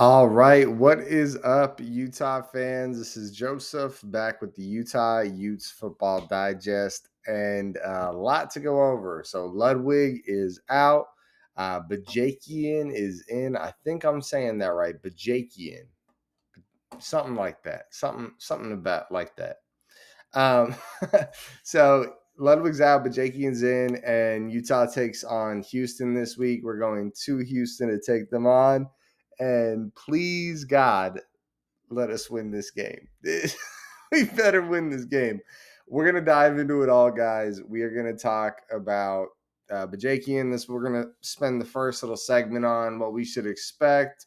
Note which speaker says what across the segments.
Speaker 1: All right, what is up, Utah fans? This is Joseph back with the Utah Utes Football Digest, and a lot to go over. So Ludwig is out, Bajakian is in. I think I'm saying that right, Bajakian, something like that, something about like that. Um, so Ludwig's out, Bajakian's in, and Utah takes on Houston this week. We're going to Houston to take them on, and please God, let us win this game. We better win this game. We're gonna dive into it all, guys. We are gonna talk about Bajakian. We're gonna spend the first little segment on what we should expect.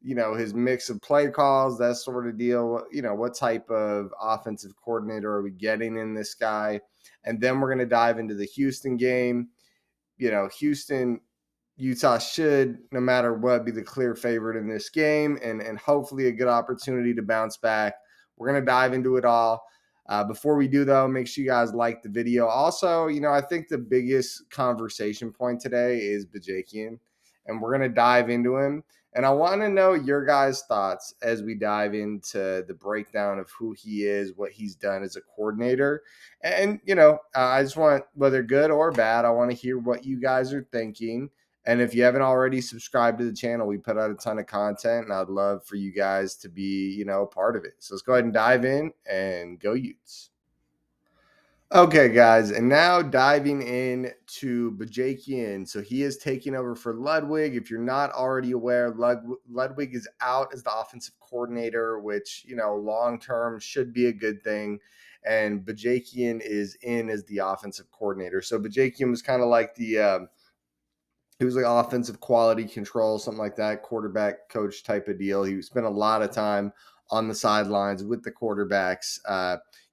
Speaker 1: His mix of play calls, that sort of deal. What type of offensive coordinator are we getting in this guy? And then we're gonna dive into the Houston game. Houston, Utah should, no matter what, be the clear favorite in this game, and hopefully a good opportunity to bounce back. We're going to dive into it all. Before we do, though, make sure you guys like the video. Also, I think the biggest conversation point today is Bajakian, and we're going to dive into him. And I want to know your guys' thoughts as we dive into the breakdown of who he is, what he's done as a coordinator. And, I just want, whether good or bad, I want to hear what you guys are thinking. And if you haven't already subscribed to the channel, we put out a ton of content, and I'd love for you guys to be, part of it. So let's go ahead and dive in and go Utes. Okay, guys, and now diving in to Bajakian. So he is taking over for Ludwig. If you're not already aware, Ludwig is out as the offensive coordinator, which, long term should be a good thing. And Bajakian is in as the offensive coordinator. So Bajakian was kind of like he was like offensive quality control, something like that, quarterback coach type of deal. He spent a lot of time on the sidelines with the quarterbacks.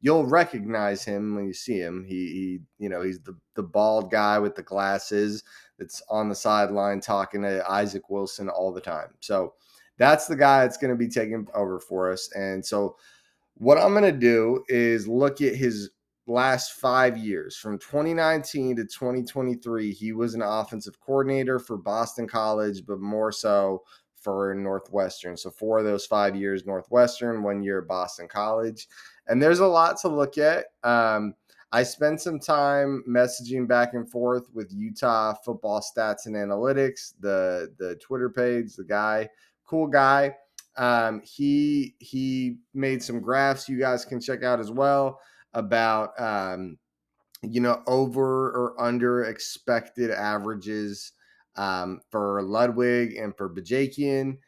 Speaker 1: You'll recognize him when you see him. He's the bald guy with the glasses that's on the sideline talking to Isaac Wilson all the time. So that's the guy that's going to be taking over for us. And so what I'm going to do is look at his last 5 years. From 2019 to 2023, he was an offensive coordinator for Boston College, but more so for Northwestern. So 4 of those 5 years, Northwestern, 1 year Boston College. And there's a lot to look at. I spent some time messaging back and forth with Utah Football Stats and Analytics, the Twitter page, the guy, cool guy. He made some graphs you guys can check out as well about over or under expected averages for Ludwig and for Bajakian.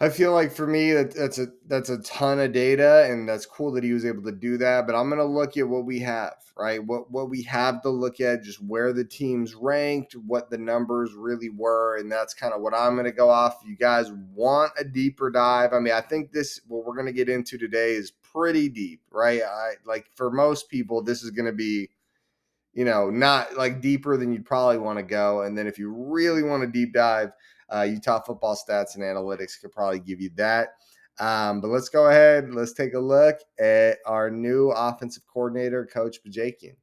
Speaker 1: I feel like for me that's a ton of data, and that's cool that he was able to do that. But I'm gonna look at what we have, right? What we have to look at, just where the teams ranked, what the numbers really were, and that's kind of what I'm gonna go off. If you guys want a deeper dive, I mean, I think what we're gonna get into today is pretty deep, right? I like for most people, this is gonna be not like deeper than you'd probably want to go. And then if you really want to deep dive, Utah Football Stats and Analytics could probably give you that. But let's go ahead. Let's take a look at our new offensive coordinator, Coach Bajakian.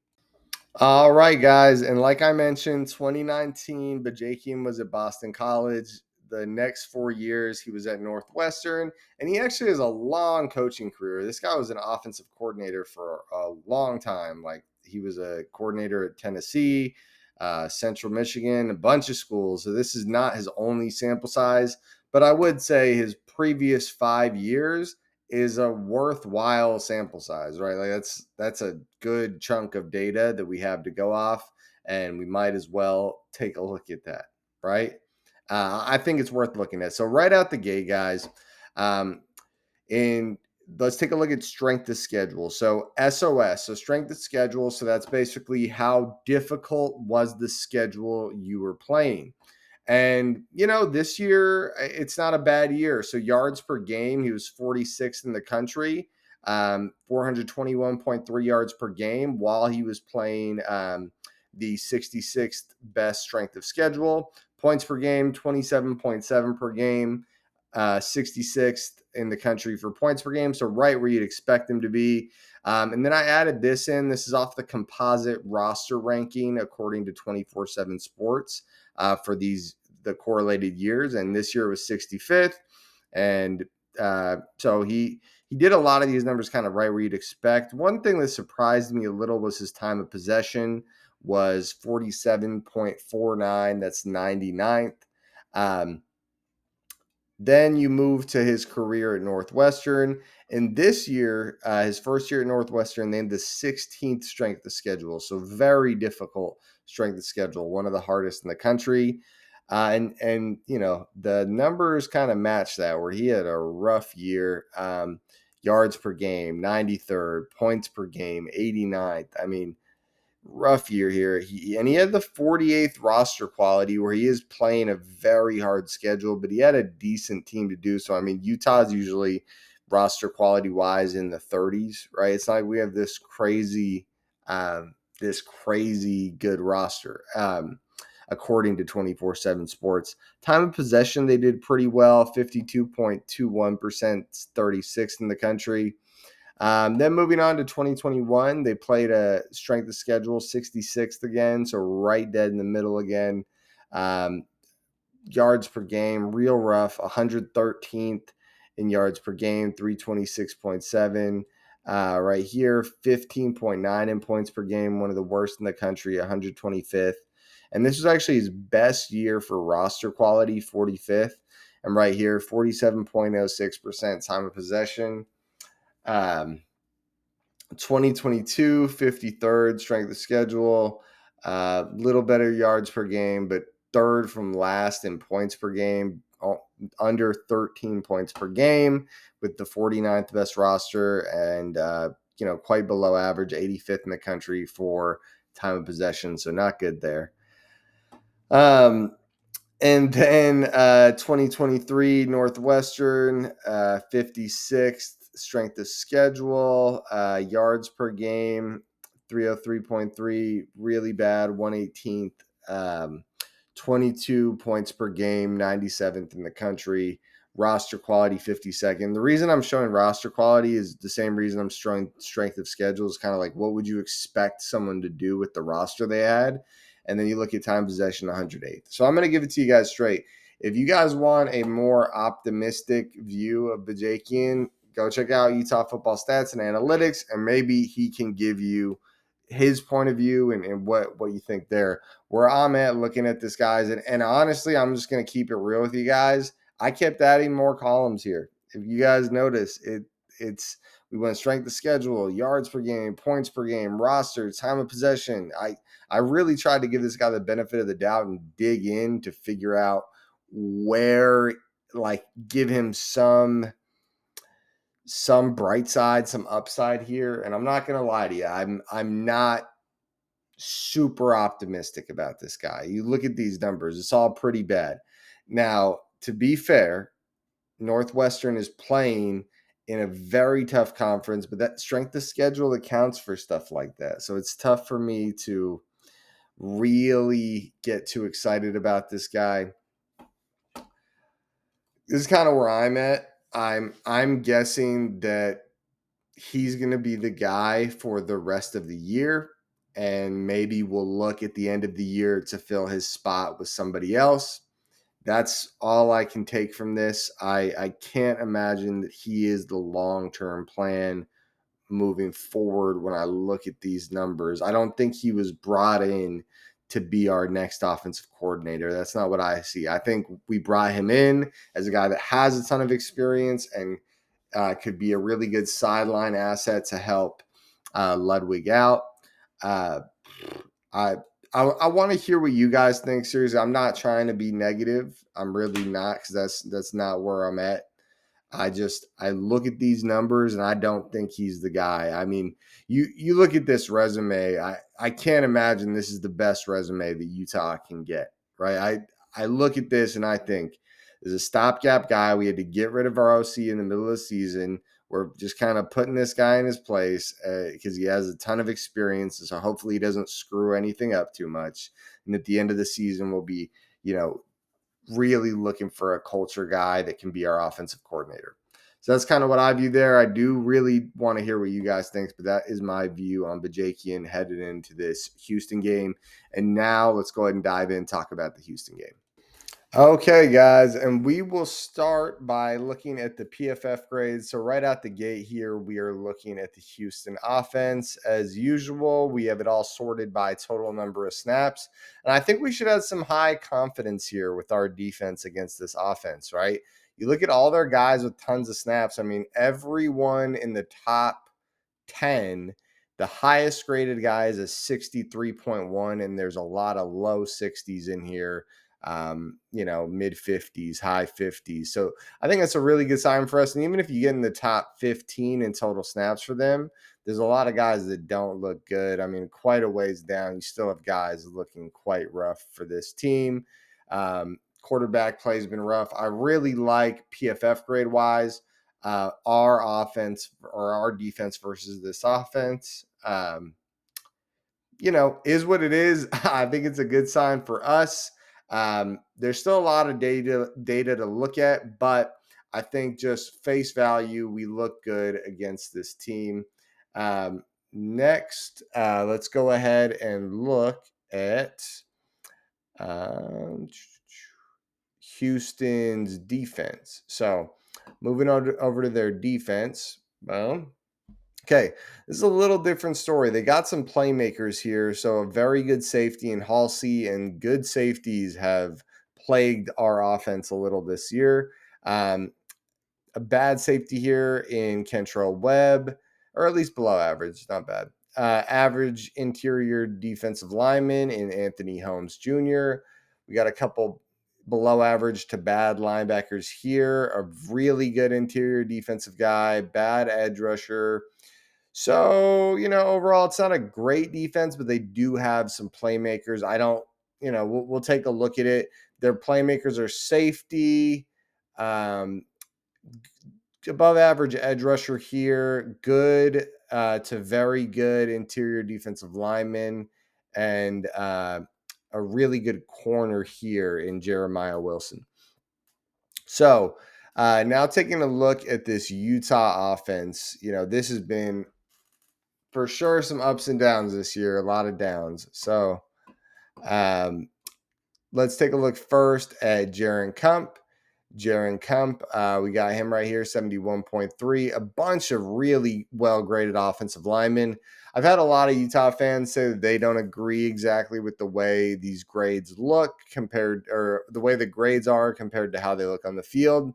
Speaker 1: All right, guys. And like I mentioned, 2019, Bajakian was at Boston College. The next 4 years, he was at Northwestern, and he actually has a long coaching career. This guy was an offensive coordinator for a long time. Like he was a coordinator at Tennessee, Central Michigan, a bunch of schools. So this is not his only sample size, but I would say his previous 5 years is a worthwhile sample size, right? Like that's a good chunk of data that we have to go off, and we might as well take a look at that, right? I think it's worth looking at. So right out the gate, guys, and let's take a look at strength of schedule. So SOS, so strength of schedule. So that's basically how difficult was the schedule you were playing. And, this year, it's not a bad year. So yards per game, he was 46th in the country, 421.3 yards per game while he was playing the 66th best strength of schedule. Points per game, 27.7 per game, 66th in the country for points per game. So right where you'd expect him to be. And then I added this in. This is off the composite roster ranking according to 24/7 Sports for the the correlated years, and this year was 65th. And so he did a lot of these numbers kind of right where you'd expect. One thing that surprised me a little was his time of possession was 47.49. That's 99th. Then you move to his career at Northwestern. And this year, his first year at Northwestern, they had the 16th strength of schedule. So very difficult strength of schedule, one of the hardest in the country. And you know, the numbers kind of match that, where he had a rough year. Yards per game, 93rd, points per game, 89th. I mean, rough year here. He had the 48th roster quality, where he is playing a very hard schedule, but he had a decent team to do so. I mean, Utah's usually roster quality wise in the 30s, right? It's not like we have this crazy good roster. According to 24/7 Sports, time of possession, they did pretty well, 52.21%, 36th in the country. Then moving on to 2021, they played a strength of schedule 66th again, so right dead in the middle again. Um, Yards per game, real rough, 113th in yards per game, 326.7. Right here, 15.9 in points per game, one of the worst in the country, 125th. And this was actually his best year for roster quality, 45th. And right here, 47.06% time of possession. 2022, 53rd strength of schedule, little better yards per game, but third from last in points per game, under 13 points per game, with the 49th best roster, and quite below average, 85th in the country for time of possession, so not good there. And then 2023 Northwestern, 56th strength of schedule, yards per game, 303.3, really bad, 118th, 22 points per game, 97th in the country, roster quality, 52nd. The reason I'm showing roster quality is the same reason I'm showing strength of schedule. Is kind of like, what would you expect someone to do with the roster they had? And then you look at time possession, 108th. So I'm going to give it to you guys straight. If you guys want a more optimistic view of Bajakian, go check out Utah Football Stats and Analytics, and maybe he can give you his point of view and what you think there. Where I'm at looking at this, guys, and honestly, I'm just going to keep it real with you guys. I kept adding more columns here. If you guys notice, it's we went strength of schedule, yards per game, points per game, roster, time of possession. I really tried to give this guy the benefit of the doubt and dig in to figure out where, like, give him some bright side, some upside here. And I'm not going to lie to you. I'm not super optimistic about this guy. You look at these numbers, it's all pretty bad. Now, to be fair, Northwestern is playing in a very tough conference, but that strength of schedule accounts for stuff like that. So it's tough for me to really get too excited about this guy. This is kind of where I'm at. I'm guessing that he's going to be the guy for the rest of the year, and maybe we'll look at the end of the year to fill his spot with somebody else. That's all I can take from this. I can't imagine that he is the long-term plan moving forward when I look at these numbers. I don't think he was brought in to be our next offensive coordinator. That's not what I see. I think we brought him in as a guy that has a ton of experience and could be a really good sideline asset to help Ludwig out. I I want to hear what you guys think. Seriously, I'm not trying to be negative. I'm really not, because that's not where I'm at. I look at these numbers and I don't think he's the guy. I mean, you look at this resume. I can't imagine this is the best resume that Utah can get. Right? I look at this and I think there's a stopgap guy. We had to get rid of our OC in the middle of the season. We're just kind of putting this guy in his place because he has a ton of experience. So hopefully he doesn't screw anything up too much. And at the end of the season, we'll be, really looking for a culture guy that can be our offensive coordinator. So that's kind of what I view there. I do really want to hear what you guys think, but that is my view on Bajakian headed into this Houston game. And now let's go ahead and dive in and talk about the Houston game. Okay, guys, and we will start by looking at the PFF grades. So, right out the gate here, we are looking at the Houston offense. As usual, we have it all sorted by total number of snaps. And I think we should have some high confidence here with our defense against this offense, right? You look at all their guys with tons of snaps. I mean, everyone in the top 10, the highest graded guy is a 63.1, and there's a lot of low 60s in here, mid 50s, high 50s. So I think that's a really good sign for us. And even if you get in the top 15 in total snaps for them, there's a lot of guys that don't look good. I mean, quite a ways down, you still have guys looking quite rough for this team. Quarterback play has been rough. I really like PFF grade wise our offense or our defense versus this offense. Is what it is. I think it's a good sign for us. There's still a lot of data to look at, but I think just face value, we look good against this team. Next, let's go ahead and look at um, Houston's defense. So moving on over to their defense. Well, okay, this is a little different story. They got some playmakers here, so a very good safety in Halsey, and good safeties have plagued our offense a little this year. A bad safety here in Kentrell Webb, or at least below average, not bad. Average interior defensive lineman in Anthony Holmes Jr. We got a couple below average to bad linebackers here. A really good interior defensive guy, bad edge rusher. So, overall, it's not a great defense, but they do have some playmakers. I don't, we'll take a look at it. Their playmakers are safety, um, above average edge rusher here, good to very good interior defensive lineman, and a really good corner here in Jeremiah Wilson. So now taking a look at this Utah offense, this has been for sure some ups and downs this year, a lot of downs. So um, let's take a look first at Jaron Kump. We got him right here, 71.3. A bunch of really well graded offensive linemen. I've had a lot of Utah fans say that they don't agree exactly with the way these grades look compared, or the way the grades are compared to how they look on the field.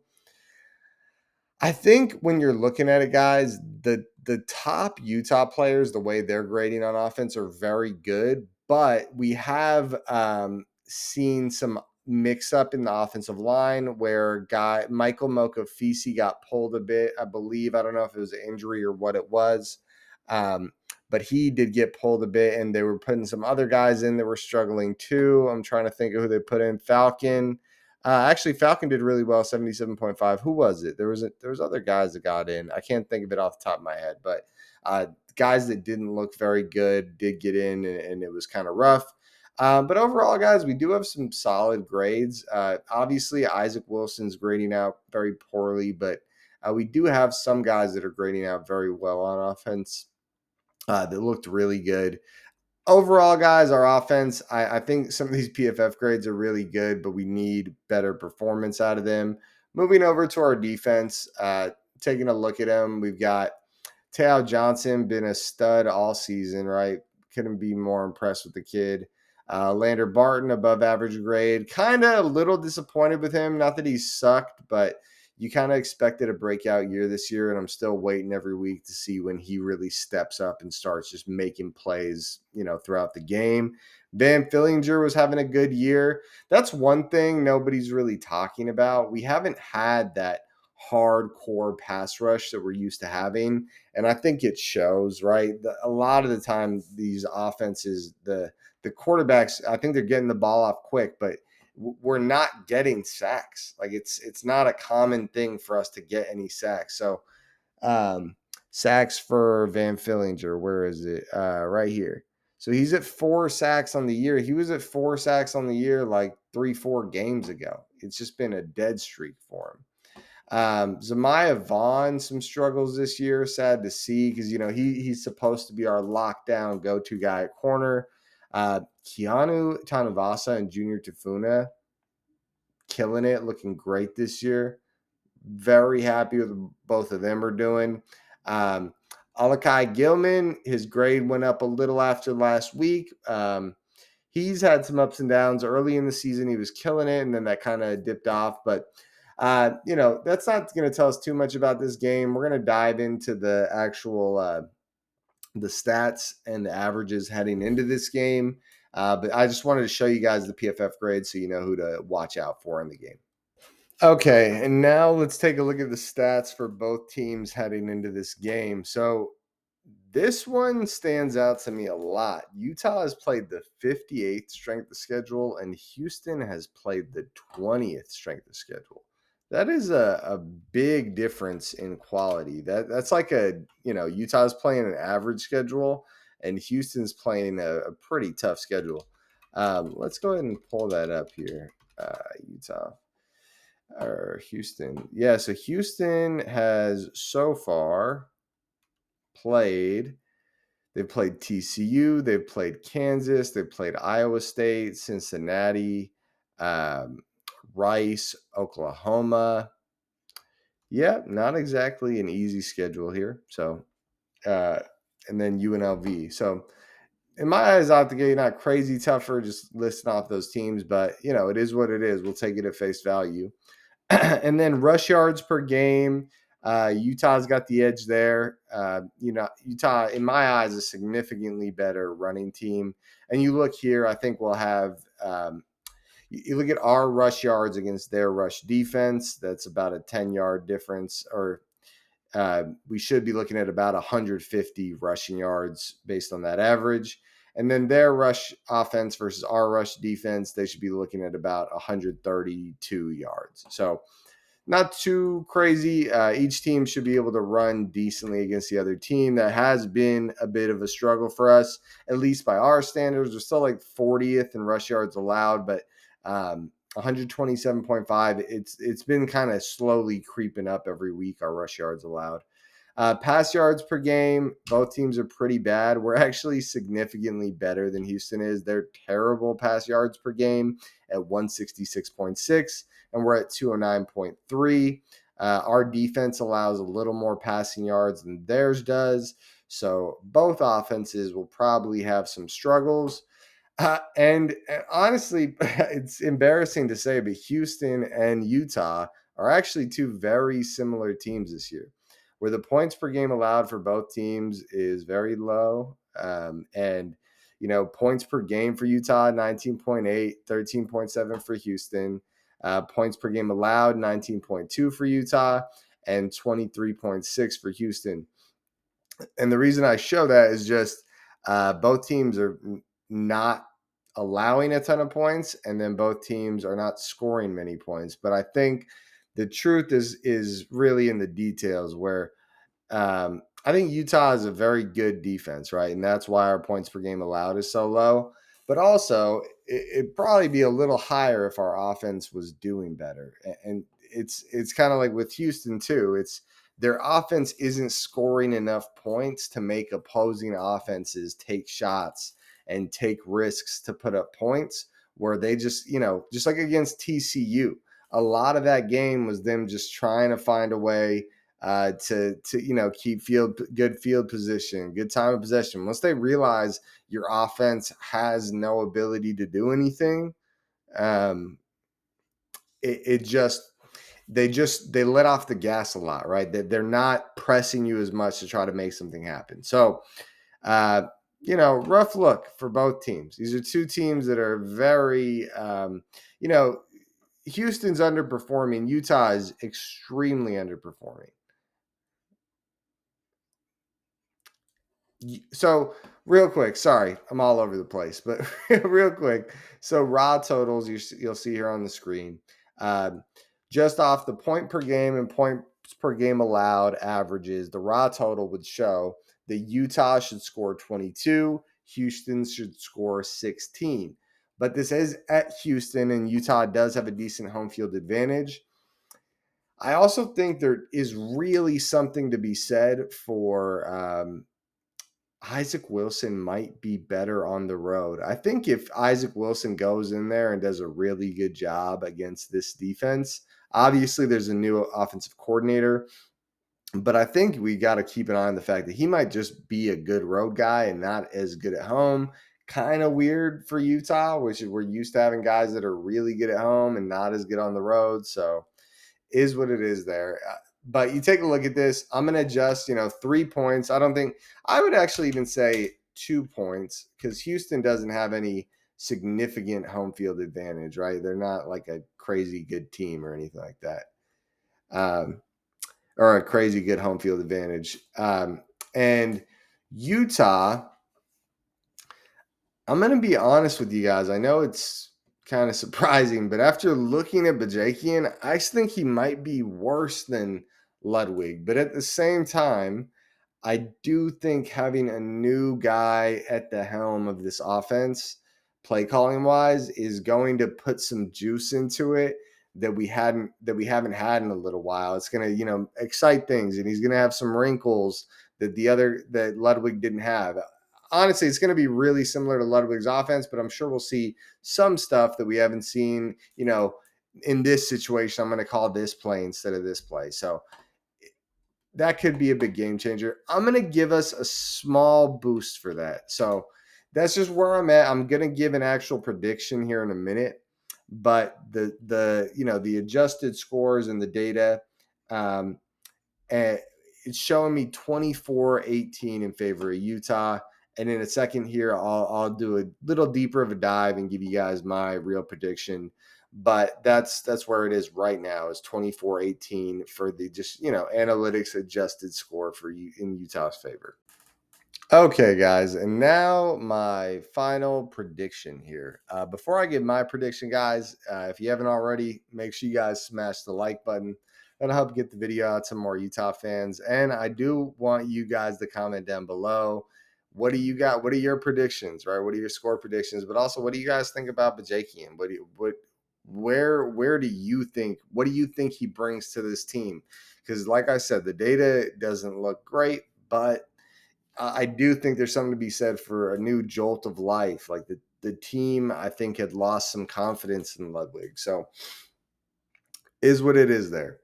Speaker 1: I think when you're looking at it, guys, the top Utah players, the way they're grading on offense are very good, but we have seen some mix up in the offensive line where guy Michael Mokafisi got pulled a bit, I believe. I don't know if it was an injury or what it was. But he did get pulled a bit, and they were putting some other guys in that were struggling too. I'm trying to think of who they put in. Actually, Falcon did really well, 77.5. Who was it? There was other guys that got in. I can't think of it off the top of my head, but guys that didn't look very good did get in, and it was kind of rough. But overall, guys, we do have some solid grades. Obviously, Isaac Wilson's grading out very poorly, but we do have some guys that are grading out very well on offense that looked really good. Overall, guys, our offense, I think some of these PFF grades are really good, but we need better performance out of them. Moving over to our defense, taking a look at them, we've got Tao Johnson, been a stud all season, right? Couldn't be more impressed with the kid. Lander Barton, above average grade. Kind of a little disappointed with him. Not that he sucked, but you kind of expected a breakout year this year, and I'm still waiting every week to see when he really steps up and starts just making plays, throughout the game. Van Fillinger was having a good year. That's one thing nobody's really talking about. We haven't had that hardcore pass rush that we're used to having, and I think it shows, right? A lot of the time, these offenses, the quarterbacks, I think they're getting the ball off quick, but we're not getting sacks. Like it's not a common thing for us to get any sacks. So um, sacks for Van Fillinger, where is it? Right here. So he's at 4 sacks on the year. He was at 4 sacks on the year like 3-4 games ago. It's just been a dead streak for him. Zamiah Vaughn, some struggles this year. Sad to see because he's supposed to be our lockdown go-to guy at corner. Keanu Tanavasa and Junior Tafuna killing it, looking great this year. Very happy with both of them are doing. Um, Alakai Gilman, his grade went up a little after last week. He's had some ups and downs early in the season. He was killing it, and then that kind of dipped off. But that's not going to tell us too much about this game. We're going to dive into the actual the stats and the averages heading into this game. But I just wanted to show you guys the PFF grade so you know who to watch out for in the game. Okay, and now let's take a look at the stats for both teams heading into this game. So this one stands out to me a lot. Utah has played the 58th strength of schedule, and Houston has played the 20th strength of schedule. That is a big difference in quality. That's like Utah's playing an average schedule, and Houston's playing a pretty tough schedule. Let's go ahead and pull that up here. Utah or Houston. Yeah, so Houston has so far played. They've played TCU, they've played Kansas, they've played Iowa State, Cincinnati, um, Rice, Oklahoma. Yeah, not exactly an easy schedule here. So, and then UNLV. So, in my eyes, out the gate, not crazy tougher, just listing off those teams, but it is what it is. We'll take it at face value. And then rush yards per game. Utah's got the edge there. Utah, in my eyes, a significantly better running team. And you look here, I think we'll have you look at our rush yards against their rush defense. That's about a 10-yard difference, or we should be looking at about 150 rushing yards based on that average. And then their rush offense versus our rush defense, they should be looking at about 132 yards. So not too crazy. Each team should be able to run decently against the other team. That has been a bit of a struggle for us, at least by our standards. We're still like 40th in rush yards allowed, but 127.5. It's been kind of slowly creeping up every week, our rush yards allowed. Pass yards per game, both teams are pretty bad. We're actually significantly better than Houston is. They're terrible pass yards per game at 166.6, and we're at 209.3. Our defense allows a little more passing yards than theirs does. So both offenses will probably have some struggles. And honestly, it's embarrassing to say, but Houston and Utah are actually two very similar teams this year, where the points per game allowed for both teams is very low. And points per game for Utah, 19.8, 13.7 for Houston. Points per game allowed, 19.2 for Utah, and 23.6 for Houston. And the reason I show that is just both teams are not allowing a ton of points, and then both teams are not scoring many points. But I think the truth is really in the details, where I think Utah is a very good defense, right? And that's why our points per game allowed is so low. But also, it'd probably be a little higher if our offense was doing better. And it's kind of like with Houston too. It's their offense isn't scoring enough points to make opposing offenses take shots and take risks to put up points, where they just like against TCU, a lot of that game was them just trying to find a way to keep good field position, good time of possession. Once they realize your offense has no ability to do anything, um, it just they let off the gas a lot, right? They're not pressing you as much to try to make something happen. So, rough look for both teams. These are two teams that are very, Houston's underperforming. Utah is extremely underperforming. So real quick, sorry, I'm all over the place, but real quick. So raw totals you'll see here on the screen, um, just off the point per game and points per game allowed averages, the raw total would show that Utah should score 22, Houston should score 16. But this is at Houston, and Utah does have a decent home field advantage. I also think there is really something to be said for Isaac Wilson might be better on the road. I think if Isaac Wilson goes in there and does a really good job against this defense, obviously there's a new offensive coordinator, but I think we got to keep an eye on the fact that he might just be a good road guy and not as good at home. Kind of weird for Utah, which is we're used to having guys that are really good at home and not as good on the road. So is what it is there. But you take a look at this. I'm going to adjust, 3 points. I don't think I would actually even say 2 points because Houston doesn't have any significant home field advantage, right? They're not like a crazy good team or anything like that, or a crazy good home field advantage. And Utah, I'm going to be honest with you guys. I know it's kind of surprising, but after looking at Bajakian, I think he might be worse than Ludwig. But at the same time, I do think having a new guy at the helm of this offense, play calling wise, is going to put some juice into it that we haven't had in a little while. It's going to, excite things, and he's going to have some wrinkles that Ludwig didn't have. Honestly, it's going to be really similar to Ludwig's offense, but I'm sure we'll see some stuff that we haven't seen, in this situation. I'm going to call this play instead of this play. So that could be a big game changer. I'm going to give us a small boost for that. So that's just where I'm at. I'm going to give an actual prediction here in a minute, but the adjusted scores and the data, um, and it's showing me 24-18 in favor of Utah. And in a second here, I'll do a little deeper of a dive and give you guys my real prediction. But that's where it is right now, is 24-18 for the just analytics adjusted score for you in Utah's favor. Okay, guys, and now my final prediction here. Before I give my prediction, guys, if you haven't already, make sure you guys smash the like button. That'll help get the video out to more Utah fans. And I do want you guys to comment down below. What do you got? What are your predictions, right? What are your score predictions? But also, what do you guys think about Bajakian? Where do you think? What do you think he brings to this team? Because, like I said, the data doesn't look great, but I do think there's something to be said for a new jolt of life. Like the team, I think, had lost some confidence in Ludwig. So is what it is there.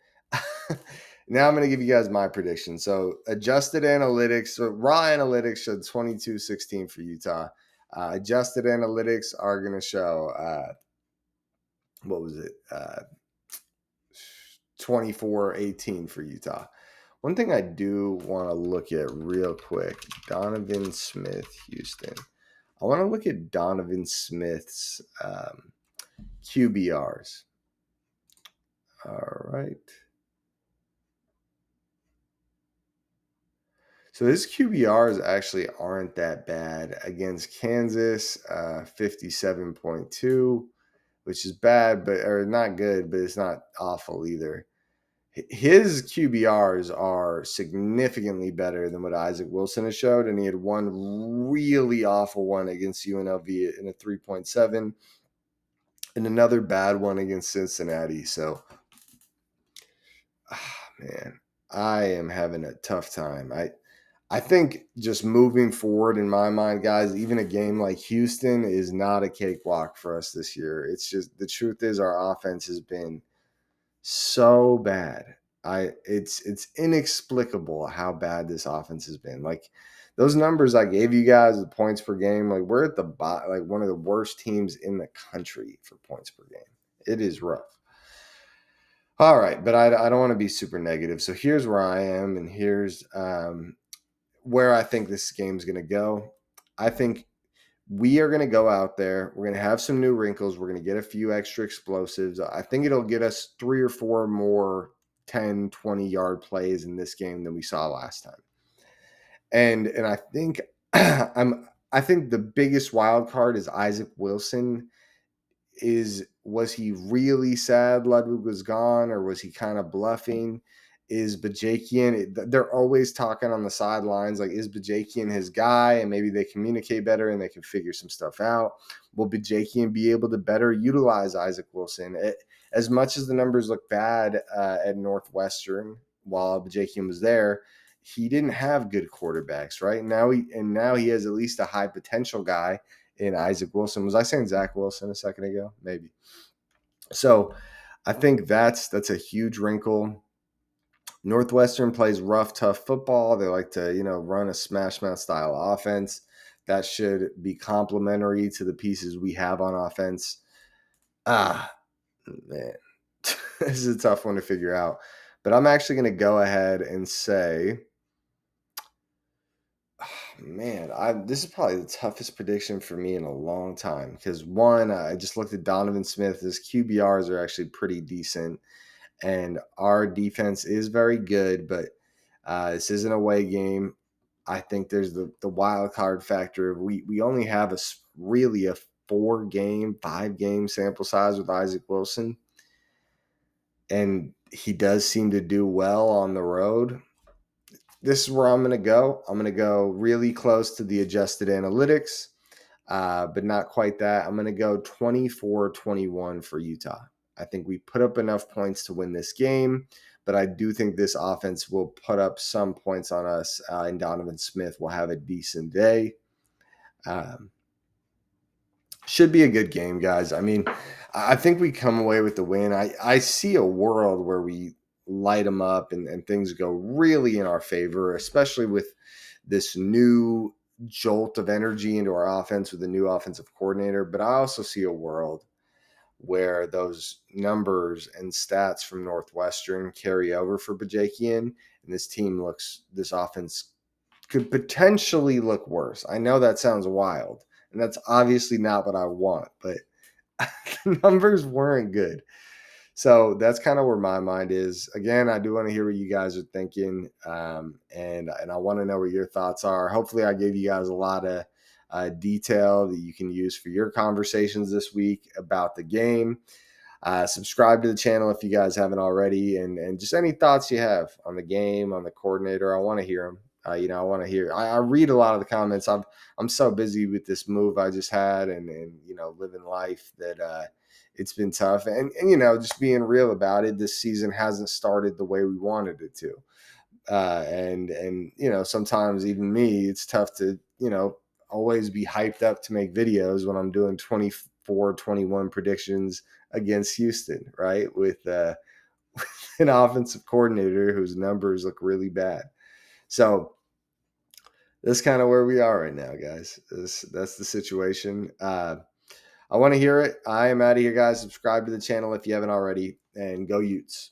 Speaker 1: Now I'm going to give you guys my prediction. So adjusted analytics, so raw analytics showed 22-16 for Utah. Adjusted analytics are going to show, what was it? 24-18 for Utah. One thing I do want to look at real quick, Donovan Smith, Houston. I want to look at Donovan Smith's QBRs. All right. So his QBRs actually aren't that bad against Kansas, 57.2, which is bad, or not good, but it's not awful either. His QBRs are significantly better than what Isaac Wilson has showed, and he had one really awful one against UNLV in a 3.7 and another bad one against Cincinnati. So, man, I am having a tough time. I think just moving forward in my mind, guys, even a game like Houston is not a cakewalk for us this year. It's just the truth is our offense has been so bad. It's inexplicable how bad this offense has been. Like those numbers I gave you guys, the points per game, like we're at the like one of the worst teams in the country for points per game. It is rough. All right, but I don't want to be super negative. So here's where I am, and here's where I think this game's going to go. I think we are going to go out there. We're going to have some new wrinkles. We're going to get a few extra explosives. I think it'll get us 3 or 4 more 10, 20-yard plays in this game than we saw last time. And I think I think the biggest wild card is Isaac Wilson. Was he really sad Ludwig was gone, or was he kind of bluffing? Is Bajakian? They're always talking on the sidelines like, is Bajakian his guy? And maybe they communicate better and they can figure some stuff out. Will Bajakian be able to better utilize Isaac Wilson? As much as the numbers look bad at Northwestern while Bajakian was there, he didn't have good quarterbacks, right? Now he has at least a high potential guy in Isaac Wilson. Was I saying Zach Wilson a second ago? Maybe. So I think that's a huge wrinkle. Northwestern plays rough, tough football. They like to, run a smash mouth style offense. That should be complementary to the pieces we have on offense. Ah, man, this is a tough one to figure out. But I'm actually going to go ahead and say, man, this is probably the toughest prediction for me in a long time because one, I just looked at Donovan Smith. His QBRs are actually pretty decent, and our defense is very good. But this is an away game. I think there's the wild card factor. We only have really a 5-game sample size with Isaac Wilson, and he does seem to do well on the road. This is where I'm going to go. I'm going to go really close to the adjusted analytics, but not quite that. I'm going to go 24-21 for Utah. I think we put up enough points to win this game, but I do think this offense will put up some points on us, and Donovan Smith will have a decent day. Should be a good game, guys. I mean, I think we come away with the win. I see a world where we light them up and things go really in our favor, especially with this new jolt of energy into our offense with the new offensive coordinator. But I also see a world where those numbers and stats from Northwestern carry over for Bajakian, and this offense could potentially look worse. I know that sounds wild, and that's obviously not what I want, but the numbers weren't good. So that's kind of where my mind is. Again, I do want to hear what you guys are thinking, and I want to know what your thoughts are. Hopefully, I gave you guys a lot of detail that you can use for your conversations this week about the game. Subscribe to the channel if you guys haven't already, and just any thoughts you have on the game, on the coordinator. I want to hear them. I want to hear. I read a lot of the comments. I'm so busy with this move I just had, and living life that it's been tough. And just being real about it. This season hasn't started the way we wanted it to. And sometimes even me, it's tough to always be hyped up to make videos when I'm doing 24-21 predictions against Houston, right? With an offensive coordinator whose numbers look really bad. So that's kind of where we are right now, guys. That's the situation. I want to hear it. I am out of here, guys. Subscribe to the channel if you haven't already, and go Utes.